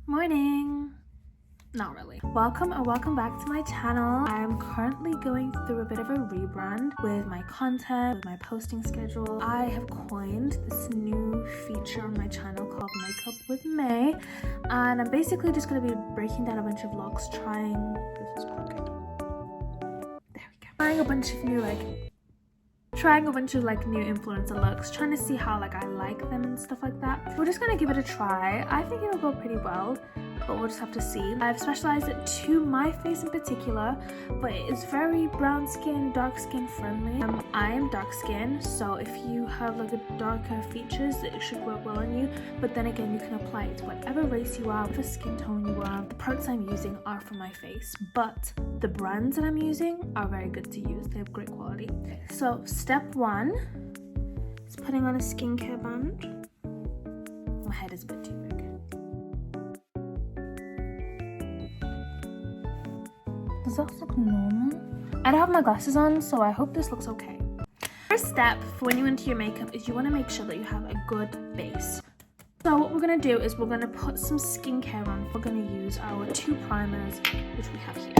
Morning. Not really. Welcome or welcome back to my channel. I'm currently going through a bit of a rebrand with my content, with my posting schedule. I have coined this new feature on my channel called Makeup with May, and I'm basically just going to be breaking down a bunch of looks, trying a bunch of new new influencer looks, trying to see how I like them and stuff like that. We're just gonna give it a try. I think it'll go pretty well, but we'll just have to see. I've specialized it to my face in particular, but it is very brown skin, dark skin friendly. I am dark skin, so if you have a darker features, it should work well on you. But then again, you can apply it to whatever race you are, whatever skin tone you are. The products I'm using are for my face, but the brands that I'm using are very good to use. They have great quality. So step one is putting on a skincare band. My head is a bit too big. Does that look normal? I don't have my glasses on, so I hope this looks okay. First step for when you into your makeup is you want to make sure that you have a good base. So what we're going to do is we're going to put some skincare on. We're going to use our two primers, which we have here.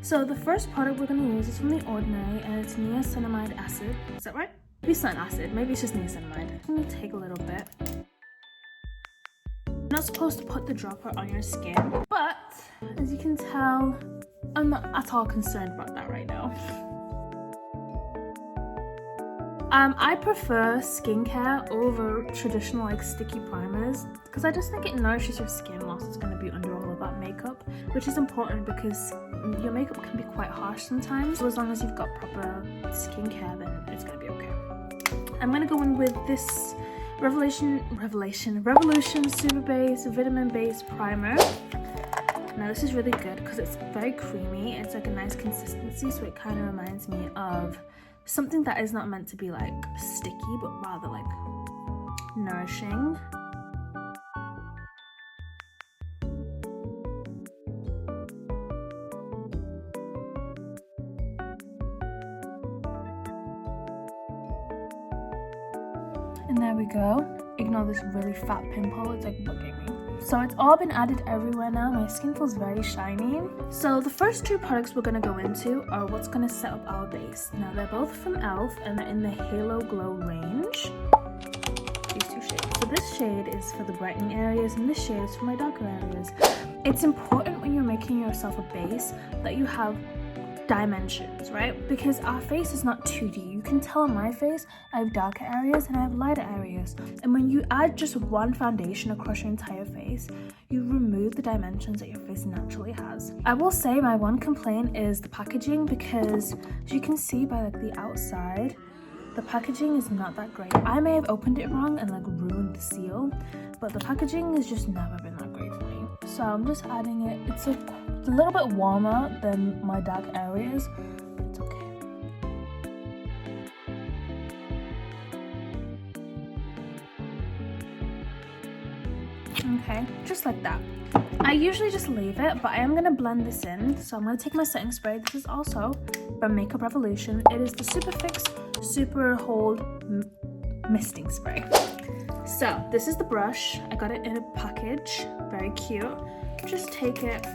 So the first product we're going to use is from The Ordinary, and it's niacinamide acid. Is that right? Maybe it's not acid, maybe it's just niacinamide. I'm going to take a little bit. You're not supposed to put the dropper on your skin, but as you can tell, I'm not at all concerned about that right now. I prefer skincare over traditional sticky primers because I just think it nourishes your skin whilst it's going to be under all of that makeup, which is important because your makeup can be quite harsh sometimes. So as long as you've got proper skincare, then it's going to be okay. I'm going to go in with this Revolution Super Base Vitamin Base Primer. Now this is really good because it's very creamy. It's a nice consistency, so it kind of reminds me of something that is not meant to be sticky, but rather nourishing. And there we go. Ignore this really fat pimple, it's bugging me. So it's all been added everywhere now. My skin feels very shiny. So the first two products we're going to go into are what's going to set up our base. Now they're both from E.L.F. and they're in the Halo Glow range. These two shades. So this shade is for the brightening areas and this shade is for my darker areas. It's important when you're making yourself a base that you have dimensions, right? Because our face is not 2D. You can tell on my face I have darker areas and I have lighter areas, and when you add just one foundation across your entire face, you remove the dimensions that your face naturally has. I will say my one complaint is the packaging, because as you can see by the outside, the packaging is not that great. I may have opened it wrong and ruined the seal, but the packaging has just never been that great for me. So I'm just adding it. It's a little bit warmer than my dark areas, but it's okay. Okay, just like that. I usually just leave it, but I am going to blend this in. So I'm going to take my setting spray. This is also from Makeup Revolution. It is the Superfix Super Hold Misting Spray. So this is the brush. I got it in a package. Very cute. Just take it.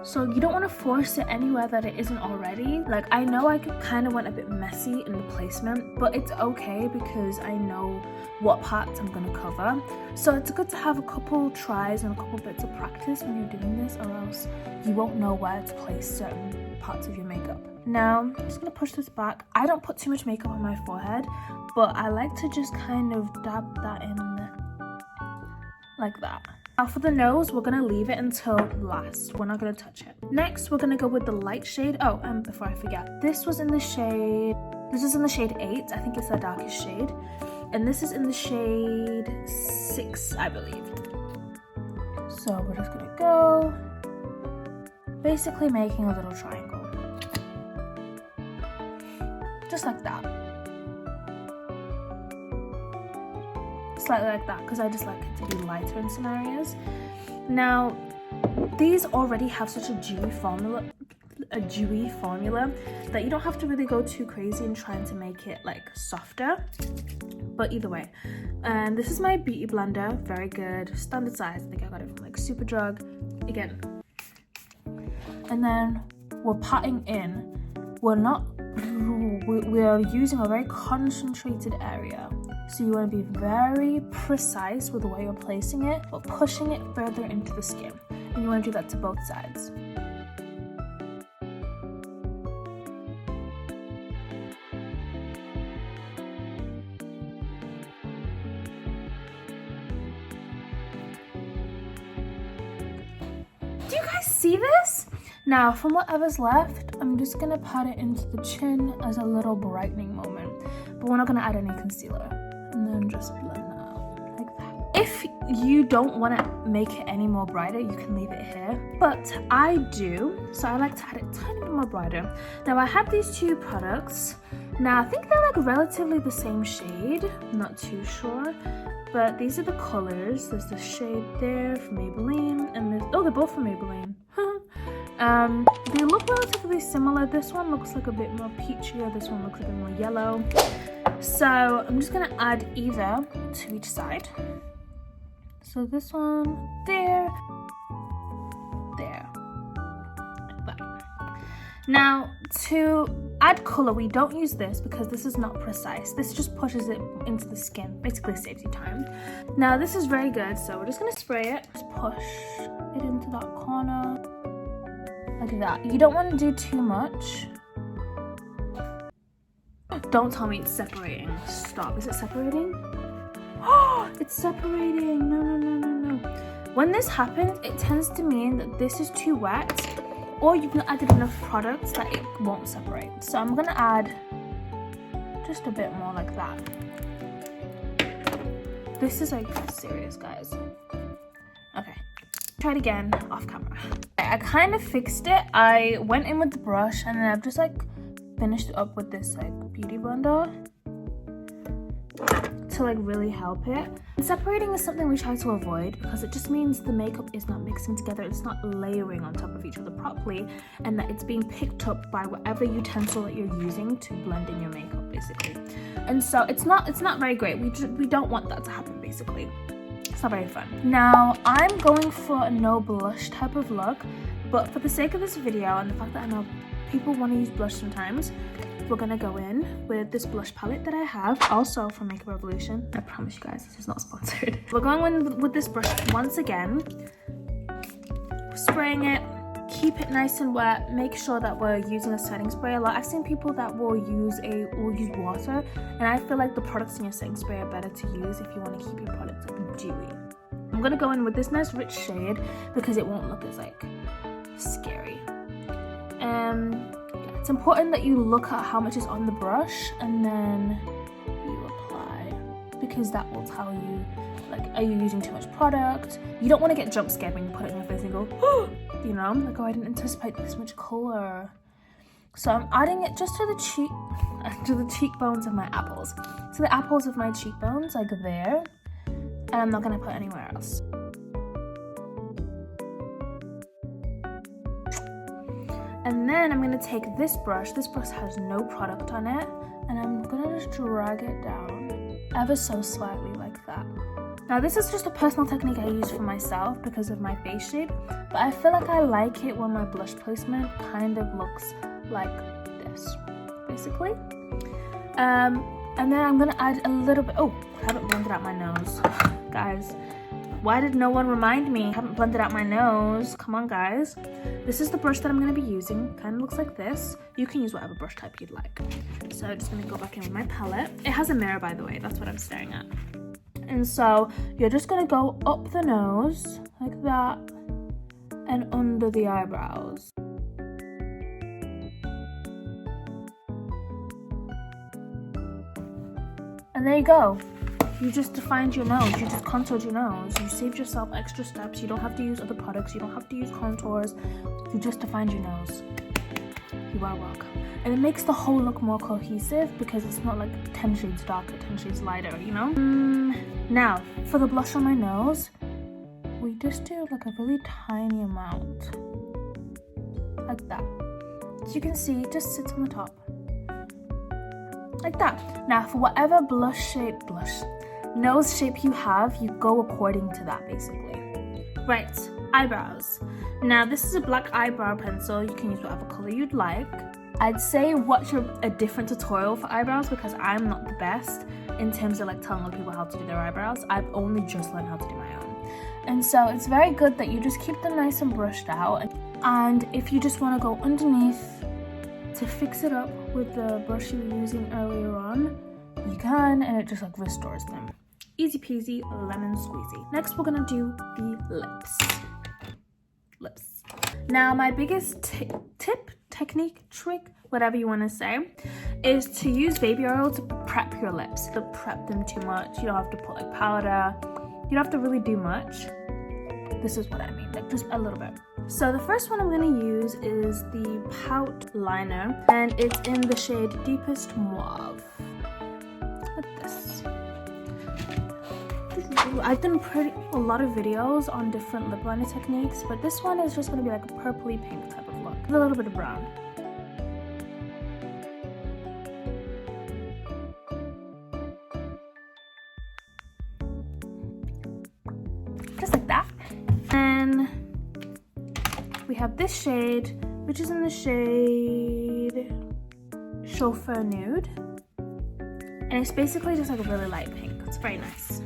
So you don't want to force it anywhere that it isn't already. I know I kind of went a bit messy in the placement, but it's okay because I know what parts I'm going to cover. So it's good to have a couple tries and a couple bits of practice when you're doing this, or else you won't know where to place certain parts of your makeup. Now, I'm just going to push this back. I don't put too much makeup on my forehead, but I like to just kind of dab that in there, like that. Now for the nose, we're going to leave it until last. We're not going to touch it. Next, we're going to go with the light shade. Oh, and before I forget, this is in the shade 8. I think it's the darkest shade. And this is in the shade 6, I believe. So we're just going to go, basically making a little triangle. Just like that. Slightly like that, because I just like it to be lighter in some areas. Now, these already have such a dewy formula. a dewy formula that you don't have to really go too crazy in trying to make it like softer. But either way, and this is my beauty blender, very good, standard size. I think I got it from like Superdrug again. And then we're patting in. We are using a very concentrated area, so you want to be very precise with the way you're placing it, but pushing it further into the skin, and you want to do that to both sides. Do you guys see this? Now, from whatever's left, I'm just gonna pat it into the chin as a little brightening moment, but we're not gonna add any concealer. And then just blend that out like that. If you don't want to make it any more brighter, you can leave it here, but I do, so I like to add it a tiny bit more brighter. Now, I have these two products. Now, I think they're like relatively the same shade, I'm not too sure, but these are the colors. There's the shade there from Maybelline, and there's, oh, they're both from Maybelline. They look relatively similar. This one looks like a bit more peachier, this one looks a bit more yellow. So I'm just gonna add either to each side. So this one there, like that. Now, to add color, we don't use this because this is not precise. This just pushes it into the skin, basically saves you time. Now, this is very good, so we're just gonna spray it. Just push it into that corner. Like that. You don't want to do too much. Don't tell me it's separating. Stop. Is it separating? Oh, it's separating. No. When this happens, it tends to mean that this is too wet, or you've not added enough products that it won't separate. So I'm gonna add just a bit more like that. This is like serious, guys. Okay. Try it again off camera. I kind of fixed it. I went in with the brush and then I've just like finished it up with this like beauty blender to like really help it. Separating is something we try to avoid because it just means the makeup is not mixing together, it's not layering on top of each other properly, and that it's being picked up by whatever utensil that you're using to blend in your makeup, basically. And so it's not very great. We don't want that to happen, basically. It's not very fun. Now, I'm going for a no blush type of look, but for the sake of this video and the fact that I know people want to use blush sometimes, we're gonna go in with this blush palette that I have, also from Makeup Revolution. I promise you guys, this is not sponsored. We're going in with this brush once again, spraying it, keep it nice and wet, make sure that we're using a setting spray a lot. I've seen people that will use water, and I feel like the products in your setting spray are better to use if you want to keep your products like dewy. I'm gonna go in with this nice rich shade because it won't look as like scary. It's important that you look at how much is on the brush and then you apply, because that will tell you, like, are you using too much product? You don't want to get jump scared when you put it in your face and go, oh, you know, like, oh, I didn't anticipate this much color. So I'm adding it just to the cheekbones of my apples. To the apples of my cheekbones, like there, and I'm not gonna put anywhere else. And then I'm gonna take this brush has no product on it, and I'm gonna just drag it down ever so slightly like that. Now this is just a personal technique I use for myself because of my face shape, but I feel like I like it when my blush placement kind of looks like this, basically. And then I'm gonna add a little bit, oh, I haven't blended out my nose. Guys, why did no one remind me? I haven't blended out my nose. Come on, guys. This is the brush that I'm going to be using. Kind of looks like this. You can use whatever brush type you'd like. So I'm just going to go back in with my palette. It has a mirror, by the way. That's what I'm staring at. And so you're just going to go up the nose like that and under the eyebrows. And there you go. You just defined your nose, you just contoured your nose, you saved yourself extra steps, you don't have to use other products, you don't have to use contours, you just defined your nose. You are welcome. And it makes the whole look more cohesive because it's not like 10 shades darker, 10 shades lighter, you know? Now, for the blush on my nose, we just do like a really tiny amount, like that. As you can see, it just sits on the top. Like that. Now for whatever nose shape you have, you go according to that basically. Right, eyebrows. Now this is a black eyebrow pencil. You can use whatever color you'd like. I'd say watch a different tutorial for eyebrows because I'm not the best in terms of like telling other people how to do their eyebrows. I've only just learned how to do my own. And so it's very good that you just keep them nice and brushed out. And if you just want to go underneath to fix it up with the brush you were using earlier on, you can, and it just like restores them. Easy peasy, lemon squeezy. Next we're gonna do the lips. Now my biggest tip, technique, trick, whatever you want to say, is to use baby oil to prep your lips. Don't prep them too much. You don't have to put like powder. You don't have to really do much. This is what I mean, like just a little bit. So the first one I'm going to use is the Pout Liner, and it's in the shade Deepest Mauve. Like this. I've done a lot of videos on different lip liner techniques, but this one is just going to be like a purpley pink type of look with a little bit of brown. Just like that. And we have this shade, which is in the shade Chauffeur Nude, and it's basically just like a really light pink. It's very nice.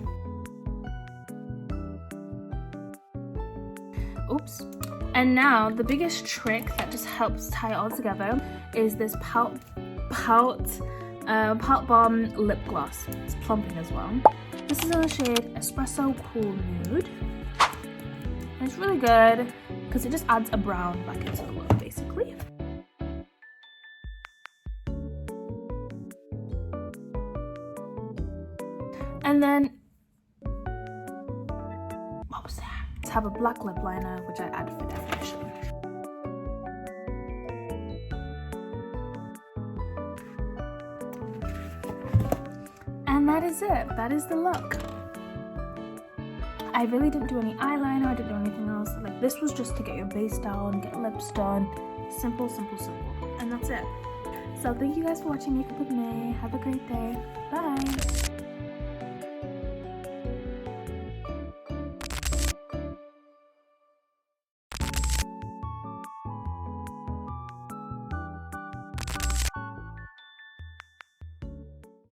Oops. And now the biggest trick that just helps tie it all together is this Pout Balm lip gloss. It's plumping as well. This is in the shade Espresso Cool Nude. And it's really good because it just adds a brown back into the look basically. And then, what was that? To have a black lip liner, which I add for definition. And that is it. That is the look. I really didn't do any eyeliner. I didn't do anything else. Like this was just to get your base down, get lips done. Simple, simple, simple. And that's it. So thank you guys for watching Makeup with May. Have a great day. Bye.